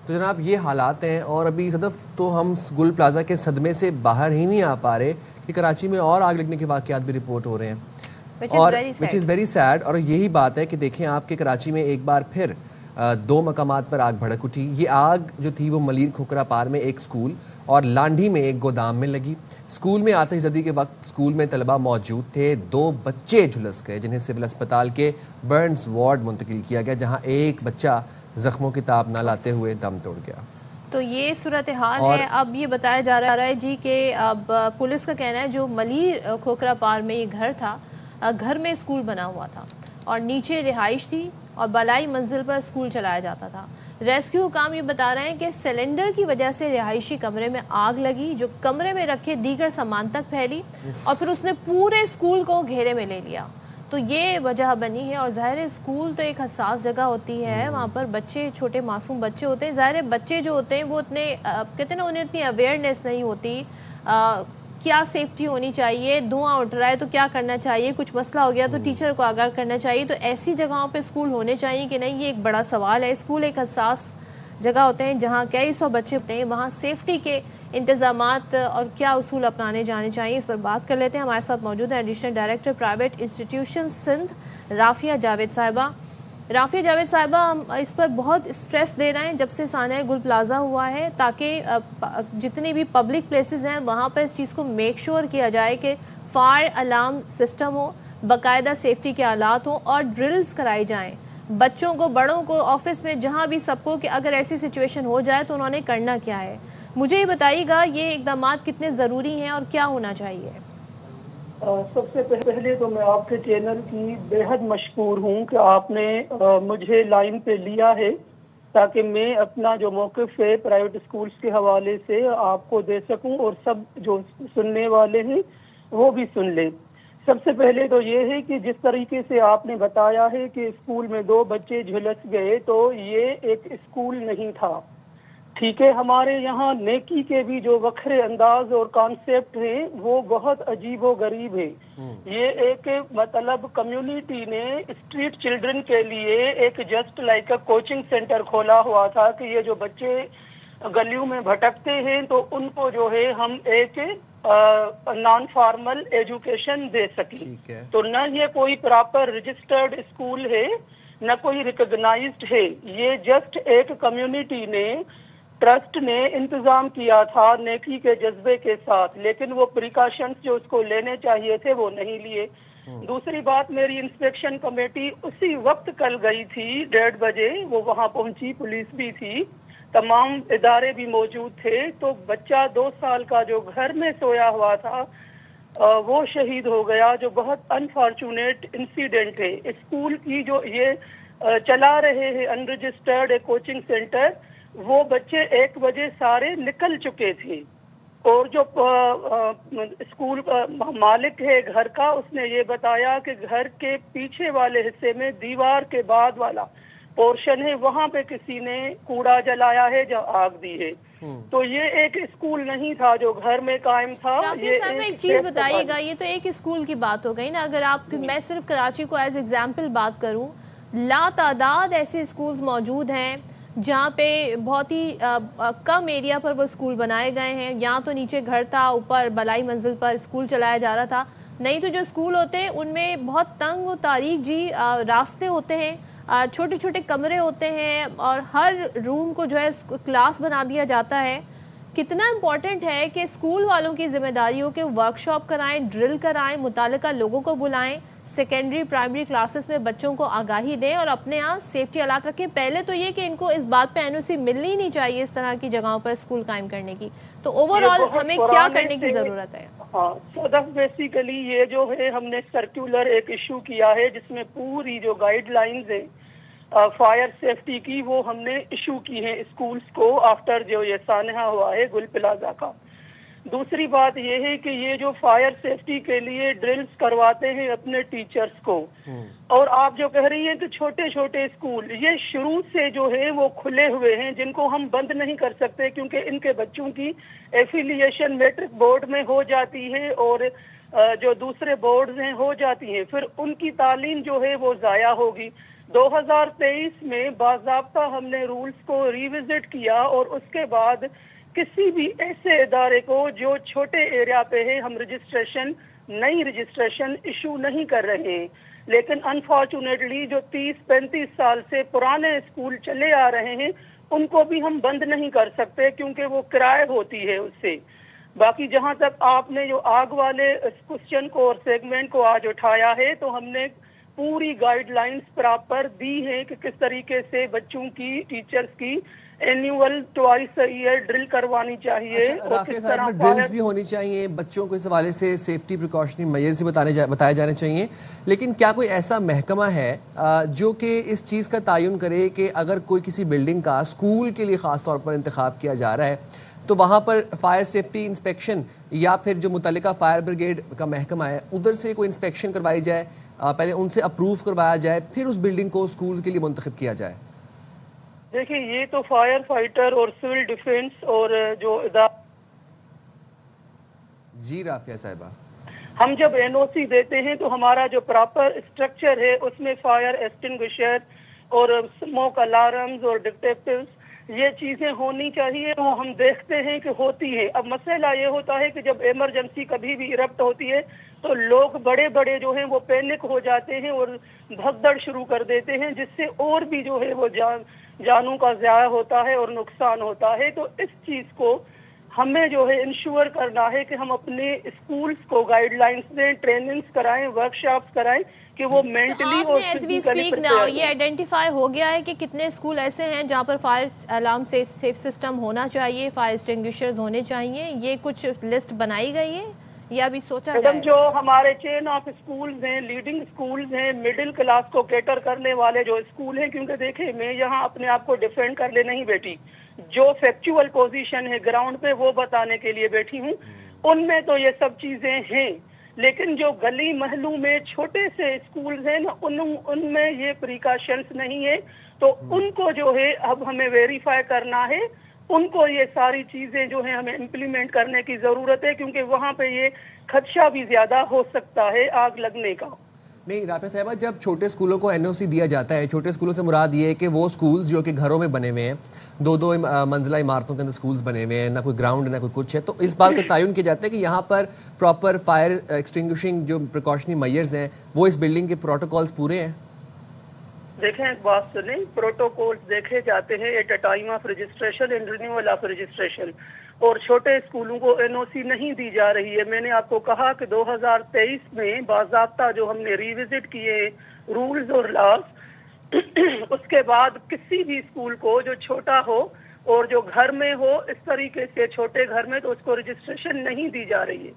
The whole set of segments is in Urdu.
تو جناب یہ حالات ہیں، اور ابھی صدف تو ہم گل پلازا کے صدمے سے باہر ہی نہیں آ پا رہے کہ کراچی میں اور آگ لگنے کے واقعات بھی رپورٹ ہو رہے ہیں، اور وچ از ویری سیڈ. اور یہی بات ہے کہ دیکھیں آپ کے کراچی میں ایک بار پھر 2 مقامات پر آگ بھڑک اٹھی. یہ آگ جو تھی وہ ملیر کھوکھرا پار میں ایک اسکول اور لانڈھی میں ایک گودام میں لگی. اسکول میں آتش زدی کے وقت اسکول میں طلبہ موجود تھے. 2 بچے جھلس گئے جنہیں سول اسپتال کے برنز وارڈ منتقل کیا گیا، جہاں ایک بچہ زخموں کی تاب نہ لاتے ہوئے دم توڑ گیا. تو یہ صورتحال ہے. اب یہ بتایا جا رہا ہے جی کہ اب پولیس کا کہنا ہے جو ملیر کھوکھرا پار میں یہ گھر تھا، گھر میں اسکول بنا ہوا تھا اور نیچے رہائش تھی اور بالائی منزل پر اسکول چلایا جاتا تھا. ریسکیو حکام یہ بتا رہے ہیں کہ سلنڈر کی وجہ سے رہائشی کمرے میں آگ لگی جو کمرے میں رکھے دیگر سامان تک پھیلی اور پھر اس نے پورے اسکول کو گھیرے میں لے لیا. تو یہ وجہ بنی ہے. اور ظاہر اسکول تو ایک حساس جگہ ہوتی ہے، وہاں پر بچے، چھوٹے معصوم بچے ہوتے ہیں. ظاہر بچے جو ہوتے ہیں وہ اتنے کہتے ہیں نا، انہیں اتنی اویئرنیس نہیں ہوتی کیا سیفٹی ہونی چاہیے، دھواں اٹھ رہا ہے تو کیا کرنا چاہیے، کچھ مسئلہ ہو گیا تو ٹیچر کو آگاہ کرنا چاہیے. تو ایسی جگہوں پہ اسکول ہونے چاہیے کہ نہیں، یہ ایک بڑا سوال ہے. اسکول ایک حساس جگہ ہوتے ہیں جہاں کئی سو بچے ہوتے ہیں، وہاں سیفٹی کے انتظامات اور کیا اصول اپنانے جانے چاہیے، اس پر بات کر لیتے ہیں. ہمارے ساتھ موجود ہیں additional director private institution Sindh Rafia Javed صاحبہ. رافیہ جاوید صاحبہ، ہم اس پر بہت اسٹریس دے رہے ہیں جب سے سانحہ گل پلازا ہوا ہے، تاکہ جتنی بھی پبلک پلیسز ہیں وہاں پر اس چیز کو میک شور کیا جائے کہ فائر الارم سسٹم ہو، باقاعدہ سیفٹی کے آلات ہوں اور ڈرلز کرائی جائیں بچوں کو، بڑوں کو، آفس میں، جہاں بھی سب کو، کہ اگر ایسی سچویشن ہو جائے تو انہوں نے کرنا کیا ہے. مجھے یہ بتائیے گا یہ اقدامات کتنے ضروری ہیں اور کیا ہونا چاہیے؟ سب سے پہلے تو میں آپ کے چینل کی بے حد مشکور ہوں کہ آپ نے مجھے لائن پہ لیا ہے تاکہ میں اپنا جو موقف ہے پرائیویٹ اسکولز کے حوالے سے آپ کو دے سکوں اور سب جو سننے والے ہیں وہ بھی سن لیں. سب سے پہلے تو یہ ہے کہ جس طریقے سے آپ نے بتایا ہے کہ اسکول میں 2 بچے جھلس گئے، تو یہ ایک اسکول نہیں تھا. ٹھیک ہے، ہمارے یہاں نیکی کے بھی جو وکھرے انداز اور کانسیپٹ ہیں وہ بہت عجیب و غریب ہے. یہ ایک مطلب کمیونٹی نے اسٹریٹ چلڈرن کے لیے ایک just like a coaching centre کھولا ہوا تھا کہ یہ جو بچے گلیوں میں بھٹکتے ہیں تو ان کو جو ہے ہم ایک نان فارمل ایجوکیشن دے سکیں. تو نہ یہ کوئی پراپر رجسٹرڈ اسکول ہے نہ کوئی ریکگنائزڈ ہے. یہ جسٹ ایک کمیونٹی نے، ٹرسٹ نے انتظام کیا تھا نیکی کے جذبے کے ساتھ، لیکن وہ پریکاشنز جو اس کو لینے چاہیے تھے وہ نہیں لیے. دوسری بات، میری انسپیکشن کمیٹی اسی وقت کل گئی تھی 1:30 بجے، وہ وہاں پہنچی، پولیس بھی تھی، تمام ادارے بھی موجود تھے. تو بچہ 2 سال کا جو گھر میں سویا ہوا تھا وہ شہید ہو گیا، جو بہت انفارچونیٹ انسیڈنٹ ہے. اسکول کی جو یہ چلا رہے ہیں انرجسٹرڈ ایک کوچنگ سینٹر، وہ بچے 1 بجے سارے نکل چکے تھے. اور جو اسکول مالک ہے گھر کا، اس نے یہ بتایا کہ گھر کے پیچھے والے حصے میں دیوار کے بعد والا پورشن ہے، وہاں پہ کسی نے کوڑا جلایا ہے جو آگ دی ہے. تو یہ ایک اسکول نہیں تھا جو گھر میں قائم تھا. رافیہ صاحب ایک چیز بتائیے گا، یہ تو ایک اسکول کی بات ہو گئی نا، اگر آپ میں صرف کراچی کو ایز ایگزامپل بات کروں، لا تعداد ایسے اسکولز موجود ہیں جہاں پہ بہت ہی کم ایریا پر وہ اسکول بنائے گئے ہیں. یہاں تو نیچے گھر تھا، اوپر بالائی منزل پر اسکول چلایا جا رہا تھا. نہیں تو جو اسکول ہوتے ہیں ان میں بہت تنگ و تاریک جی راستے ہوتے ہیں، چھوٹے چھوٹے کمرے ہوتے ہیں اور ہر روم کو جو ہے کلاس بنا دیا جاتا ہے. کتنا امپورٹنٹ ہے کہ اسکول والوں کی ذمہ داری ہو کہ ورک شاپ کرائیں، ڈرل کرائیں، متعلقہ لوگوں کو بلائیں، سیکنڈری پرائمری کلاسز میں بچوں کو آگاہی دیں اور اپنے ہاں سیفٹی آلات رکھیں. پہلے تو یہ کہ ان کو اس بات پہ NOC ملنی نہیں چاہیے اس طرح کی جگہوں پر اسکول قائم کرنے کی. تو اوور آل ہمیں کیا کرنے کی ضرورت ہے؟ ہاں صدف، بیسیکلی یہ جو ہے ہم نے سرکولر ایک ایشو کیا ہے جس میں پوری جو گائیڈ لائنز ہیں فائر سیفٹی کی وہ ہم نے ایشو کی ہیں اسکولز کو آفٹر جو یہ سانحہ ہوا ہے گل پلازا کا. دوسری بات یہ ہے کہ یہ جو فائر سیفٹی کے لیے ڈرلز کرواتے ہیں اپنے ٹیچرز کو، اور آپ جو کہہ رہی ہیں کہ چھوٹے چھوٹے اسکول، یہ شروع سے جو ہے وہ کھلے ہوئے ہیں جن کو ہم بند نہیں کر سکتے کیونکہ ان کے بچوں کی ایفیلیشن میٹرک بورڈ میں ہو جاتی ہے اور جو دوسرے بورڈز ہیں ہو جاتی ہیں، پھر ان کی تعلیم جو ہے وہ ضائع ہوگی. 2023 میں باضابطہ ہم نے رولز کو ریوزٹ کیا اور اس کے بعد کسی بھی ایسے ادارے کو جو چھوٹے ایریا پہ ہے ہم نئی رجسٹریشن ایشو نہیں کر رہے ہیں. لیکن انفارچونیٹلی جو 30-35 سال سے پرانے اسکول چلے آ رہے ہیں ان کو بھی ہم بند نہیں کر سکتے کیونکہ وہ کرائے ہوتی ہے اس سے. باقی جہاں تک آپ نے جو آگ والے کوسچن کو اور سیگمنٹ کو آج اٹھایا ہے تو ہم نے پوری گائیڈ لائنز پراپر دی ہیں کہ کس طریقے سے بچوں کی ٹیچرز کی اینیول ٹوائس ایئر ڈرل کروانی چاہیے. رافعہ صاحبہ ڈرلز بھی ہونی چاہیے بچوں کو اس حوالے سے سیفٹی پریکاشنری میئرز بھی بتائے جانے چاہیے. لیکن کیا کوئی ایسا محکمہ ہے جو کہ اس چیز کا تعین کرے کہ اگر کوئی کسی بلڈنگ کا اسکول کے لیے خاص طور پر انتخاب کیا جا رہا ہے تو وہاں پر فائر سیفٹی انسپیکشن یا پھر جو متعلقہ فائر بریگیڈ کا محکمہ ہے ادھر سے کوئی انسپیکشن کروائی جائے, پہلے ان سے اپروو کروایا جائے, پھر اس بلڈنگ کو اسکول کے لیے منتخب کیا جائے؟ دیکھیں یہ تو فائر فائٹر اور سول ڈیفنس اور جو جی رافعہ صاحبہ, ہم جب NOC دیتے ہیں تو ہمارا جو پراپر اسٹرکچر ہے اس میں فائر ایکسٹنگوشر اور اسموک الارمز اور ڈیٹیکٹیوز یہ چیزیں ہونی چاہیے, وہ ہم دیکھتے ہیں کہ ہوتی ہے. اب مسئلہ یہ ہوتا ہے کہ جب ایمرجنسی کبھی بھی ایرپٹ ہوتی ہے تو لوگ بڑے بڑے جو ہیں وہ پینک ہو جاتے ہیں اور بھگدڑ شروع کر دیتے ہیں جس سے اور بھی جو ہے وہ جانوں کا ضیاع ہوتا ہے اور نقصان ہوتا ہے. تو اس چیز کو ہمیں جو ہے انشور کرنا ہے کہ ہم اپنے اسکولز کو گائیڈ لائنز دیں, ٹریننگز کرائیں, ورکشاپس کرائیں کہ وہ مینٹلی اور فزیکلی یہ آئیڈینٹیفائی ہو گیا ہے کہ کتنے اسکول ایسے ہیں جہاں پر فائر الارم سیف سسٹم ہونا چاہیے, فائر ایکسٹنگوشرز ہونے چاہیے, یہ کچھ لسٹ بنائی گئی ہے یا ابھی سوچا جائے؟ جو ہمارے چین آف اسکولز ہیں, لیڈنگ اسکولز ہیں, مڈل کلاس کو کیٹر کرنے والے جو اسکول ہیں, کیونکہ دیکھیں میں یہاں اپنے آپ کو ڈیفینڈ کر لے نہیں بیٹھی, جو فیکچوئل پوزیشن ہے گراؤنڈ پہ وہ بتانے کے لیے بیٹھی ہوں. ان میں تو یہ سب چیزیں ہیں, لیکن جو گلی محلوں میں چھوٹے سے اسکولز ہیں نا ان میں یہ پریکاشنز نہیں ہے, تو ان کو جو ہے اب ہمیں ویریفائی کرنا ہے, ان کو یہ ساری چیزیں جو ہیں ہمیں امپلیمنٹ کرنے کی ضرورت ہے کیونکہ وہاں پہ یہ خدشہ بھی زیادہ ہو سکتا ہے آگ لگنے کا. نہیں رافعہ صاحبہ, جب چھوٹے اسکولوں کو NOC دیا جاتا ہے, چھوٹے اسکولوں سے مراد یہ ہے کہ وہ اسکولز جو کہ گھروں میں بنے ہوئے ہیں, 2 منزلہ عمارتوں کے اندر اسکولز بنے ہوئے ہیں, نہ کوئی گراؤنڈ نہ کوئی کچھ ہے, تو اس بات کا تعین کیا جاتا ہے کہ یہاں پر پراپر فائر ایکسٹنگوشنگ جو پریکاشنری میئرز ہیں وہ اس بلڈنگ کے پروٹوکولز پورے ہیں. دیکھیں ایک بات سنیں, پروٹوکولز دیکھے جاتے ہیں at a time of registration and renewal of registration, اور چھوٹے اسکولوں کو NOC نہیں دی جا رہی ہے. میں نے آپ کو کہا کہ 2023 میں باضابطہ جو ہم نے ریوزٹ کیے رولز اور لاز, اس کے بعد کسی بھی اسکول کو جو چھوٹا ہو اور جو گھر میں ہو اس طریقے سے چھوٹے گھر میں, تو اس کو رجسٹریشن نہیں دی جا رہی ہے.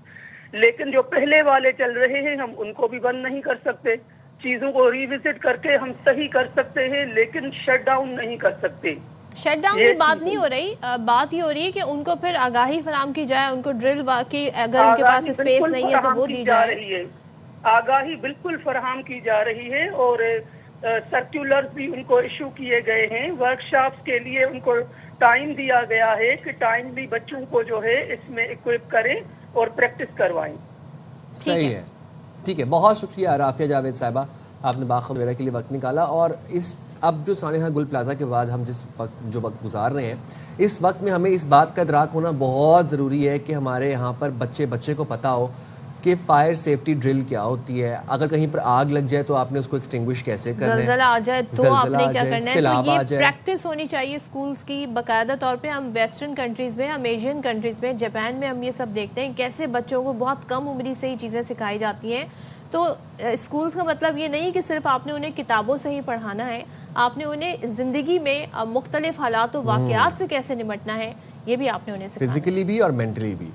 لیکن جو پہلے والے چل رہے ہیں ہم ان کو بھی بند نہیں کر سکتے, چیزوں کو ریوزٹ کر کے ہم صحیح کر سکتے ہیں لیکن شٹ ڈاؤن نہیں کر سکتے. شٹ ڈاؤن کی بات نہیں ہو رہی, بات یہ ہو رہی ہے کہ ان کو پھر آگاہی فراہم کی جائے, ان کو ڈرل کی اگر ان کے پاس اسپیس نہیں ہے تو وہ دی جائے. آگاہی بالکل فراہم کی جا رہی ہے اور سرکولرز بھی ان کو ایشو کیے گئے ہیں. ورکشاپس کے لیے ان کو ٹائم دیا گیا ہے کہ ٹائم بھی بچوں کو جو ہے اس میں اکوپ کریں اور پریکٹس کروائیں. صحیح ہے, ٹھیک ہے, بہت شکریہ رافعہ جاوید صاحبہ, آپ نے باخبر وغیرہ کے لیے وقت نکالا. اور اس اب جو سانحہ گل پلازا کے بعد ہم جس وقت گزار رہے ہیں, اس وقت میں ہمیں اس بات کا ادراک ہونا بہت ضروری ہے کہ ہمارے یہاں پر بچے کو پتہ ہو کہ فائر سیفٹی ڈرل کیا ہوتی ہے. اگر کہیں پر آگ لگ جائے تو آپ نے اس کو ایکسٹنگوش کیسے کرنا ہے, زلزلہ آ جائے تو آپ نے کیا کرنا ہے. سیلاب آ تو جائے, یہ پریکٹس ہونی چاہیے اسکولز کی باقاعدہ طور پہ. ہم ویسٹرن کنٹریز میں, ہم ایشین کنٹریز میں, جاپان میں ہم یہ سب دیکھتے ہیں کیسے بچوں کو بہت کم عمری سے ہی چیزیں سکھائی جاتی ہیں. تو اسکولز کا مطلب یہ نہیں کہ صرف آپ نے انہیں کتابوں سے ہی پڑھانا ہے, آپ نے انہیں زندگی میں مختلف حالات و واقعات سے کیسے نمٹنا ہے یہ بھی آپ نے انہیں سکھانا ہے, فزیکلی بھی اور مینٹلی بھی.